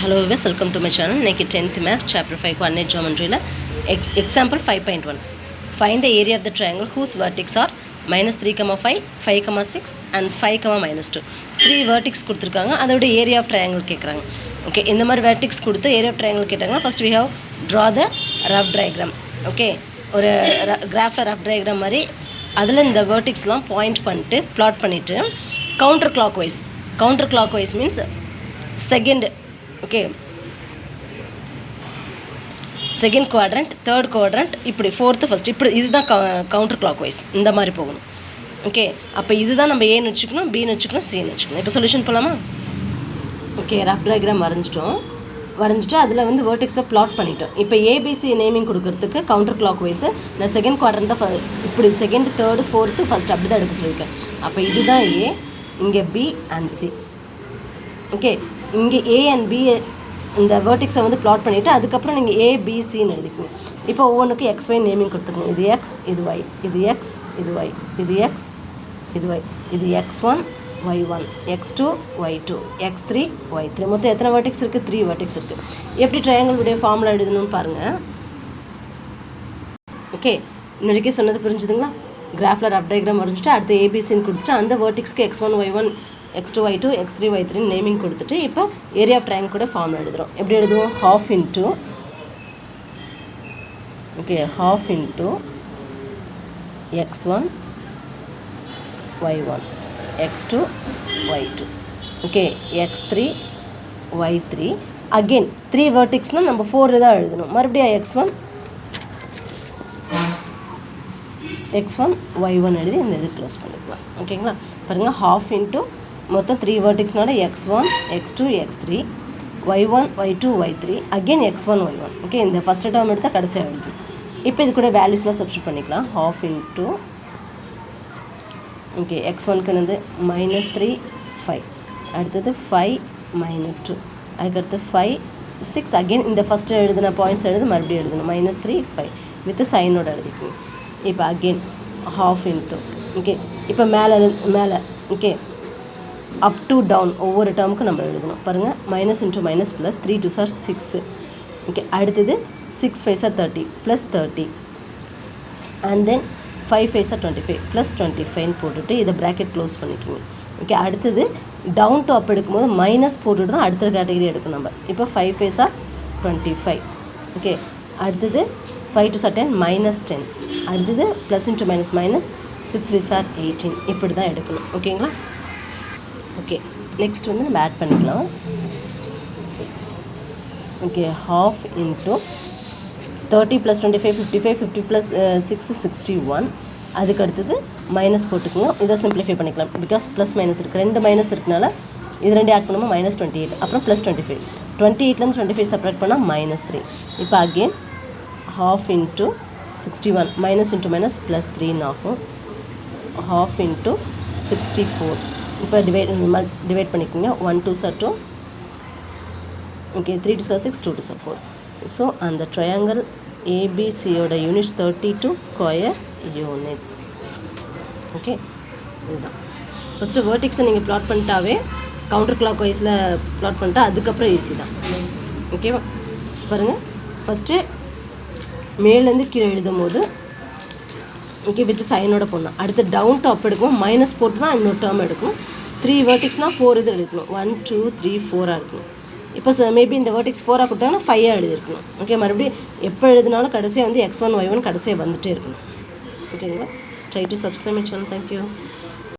Hello viewers, welcome to my channel. Naked 10th Math Chapter 5 Coordinate Geometry Example 5.1. Find the area of the triangle whose vertex are minus 3, 5, 5, 6 and 5, minus 2. 3 vertex கொடுத்துருக்காங்க அதோட area of triangle கேட்குறாங்க. Okay, இந்த மாதிரி vertex கொடுத்து area of triangle கேட்டாங்கன்னா first we have draw the rough diagram. Okay, ஒரு கிராஃபில் rough diagram மாதிரி அதில் இந்த vertexலாம் point பண்ணிட்டு plot பண்ணிவிட்டு counter clockwise means second, okay, second quadrant, third quadrant, இப்படி ஃபோர்த்து ஃபஸ்ட், இப்படி இதுதான் கவுண்டர் கிளாக் வைஸ் இந்த மாதிரி போகணும். ஓகே, அப்போ இதுதான் நம்ம ஏன்னு வச்சுக்கணும், பின்னு வச்சுக்கணும், சின்னு வச்சுக்கணும். இப்போ சொல்யூஷன் போகலாமா? ஓகே, ரஃப் டயக்ராம் வரைஞ்சிட்டு அதில் வந்து வேர்டெக்ஸை பிளாட் பண்ணிட்டோம். இப்போ ஏபிசி நேமிங் கொடுக்கறதுக்கு கவுண்டர் கிளாக் வைஸு நான் செகண்ட் குவாட்ரண்ட் தான் இப்படி செகண்ட், தேர்டு, ஃபோர்த்து, ஃபஸ்ட் அப்படி தான் எடுக்க சொல்லியிருக்கேன். அப்போ இதுதான் ஏ, இங்கே பி அண்ட் சி. ஓகே, இங்கே ஏ அண்ட் பி இந்த வேர்டெக்ஸை வந்து பிளாட் பண்ணிவிட்டு அதுக்கப்புறம் நீங்கள் ஏபிசின்னு எழுதிக்கணும். இப்போ ஒவ்வொன்றுக்கும் XY நேமிங் கொடுத்துக்கணும். இது எக்ஸ், இது ஒய், இது எக்ஸ், இது ஒய், இது எக்ஸ், இது ஒய், இது X1, Y1, X2, Y2, X3, Y3. மொத்தம் எத்தனை வேர்டெக்ஸ் இருக்குது? 3 வேர்டெக்ஸ் இருக்குது. எப்படி ட்ரையாங்கிளுடைய ஃபார்முலா எழுதணும்னு பாருங்கள். ஓகே, இன்னொருக்கே சொன்னது புரிஞ்சுதுங்களா? கிராஃபில் ரஃப் டயக்ராம் வரைஞ்சிட்டு அடுத்து ஏபிசின்னு கொடுத்துட்டு அந்த வேர்டெக்ஸ்க்கு X1, Y1, X2, Y2, X3, Y3 naming கொடுத்துட்டு இப்போ ஏரியா ஆஃப் ட்ரையாங்கிள் கூட ஃபார்ம் எழுதுகிறோம். எப்படி எழுதுவோம்? half into X1, Y1, X2, Y2, okay, X3, Y3. Again 3 வேர்டெக்ஸ்னால் நம்ம 4 தான் எழுதணும். மறுபடியும் X1, Y1 எழுதி இந்த இது க்ளோஸ் பண்ணிக்கலாம். ஓகேங்களா? பாருங்கள், half into மொத்தம் 3 வேர்டெக்ஸ்னால X1, X2, X3, Y1, Y2, Y3, again X1, Y1. Okay, இந்த ஃபஸ்ட்டு டேர்ம் எடுத்தால் கடைசியாக எழுது. இப்போ இது கூட வேல்யூஸ்லாம் சப்ஸ்டியூட் பண்ணிக்கலாம். half into, ஓகே, X1க்கு வந்து -3, 5, அடுத்தது 5, -2, அதுக்கடுத்து 5, 6, அகெயின் இந்த ஃபஸ்ட்டு எழுதின பாயிண்ட்ஸ் எழுது மறுபடியும் எழுதணும். -3, 5 வித் சைனோட எழுதிக்கணும். இப்போ அகெயின் half into, ஓகே, இப்போ மேலே ஓகே, அப் டு டவுன் ஒவ்வொரு டேர்முக்கும் நம்ம எழுதணும். பாருங்கள், minus into minus plus 3 2 sir 6. Okay, அடுத்தது 6 5 sir 30 plus 30 and then 5 5 sir 25 plus 25 போட்டுட்டு இதை ப்ராக்கெட் க்ளோஸ் பண்ணிக்கோங்க. ஓகே, அடுத்தது டவுன் டு அப் எடுக்கும்போது மைனஸ் போட்டுட்டு தான் அடுத்த கேட்டகரி எடுக்கணும் நம்ம. இப்போ 5 5 சார் 25. ஓகே, அடுத்தது 5 2 சார் 10 -10, அடுத்தது plus into minus minus 6 3 sir 18. இப்படி தான் எடுக்கணும். ஓகேங்களா? ஓகே, நெக்ஸ்ட் வந்து நம்ம ஆட் பண்ணிக்கலாம். Okay, half into 30 + 25 55, 50 + 6 61. அதுக்கு அடுத்தது மைனஸ் போட்டுக்கோங்க. இதை சிம்பிளிஃபை பண்ணிக்கலாம். பிகாஸ் ப்ளஸ் மைனஸ் இருக்குது, 2 மைனஸ் இருக்கனால இது 2 ஆட் பண்ணும்போது -28, அப்புறம் ப்ளஸ் 25. 28லேருந்து 25 செப்பரேட் பண்ணால் -3. இப்போ again half into 61, minus into minus plus 3 ஆகும். half into 64. இப்போ டிவைட் பண்ணிக்கோங்க. 1 2 sir 2, okay, 3 2 sir 6, 2 2 sir 4. So அந்த ட்ரையாங்கிள் ஏபிசியோட யூனிட்ஸ் 32 ஸ்கொயர் யூனிட்ஸ். ஓகே, இதுதான் ஃபஸ்ட்டு வேர்டெக்ஸை நீங்கள் பிளாட் பண்ணிட்டாவே கவுண்டர் கிளாக் வைஸில் பிளாட் பண்ணிட்டா அதுக்கப்புறம் ஈஸி தான். ஓகேவா? பாருங்கள், ஃபஸ்ட்டு மேலேருந்து கீழே எழுதும் போது ஓகே வித் சைனோட போடணும். அடுத்து டவுன் டு அப் எடுக்கும், மைனஸ் போட்டு தான் இன்னொரு டேர்ம் எடுக்கணும். 3 வேர்டெக்ஸ்னால் 4 இது எடுக்கணும். 1 2 3 4 இருக்கணும். இப்போ மேபி இந்த வேர்டெக்ஸ் 4 கொடுத்தாங்கன்னா 5 எழுதிருக்கணும். ஓகே, மறுபடியும் எப்போ எழுதினாலும் கடைசியாக வந்து X1 Y1 கடைசியாக வந்துகிட்டே இருக்கணும். ஓகேங்களா? Try to subscribe my channel. Thank you.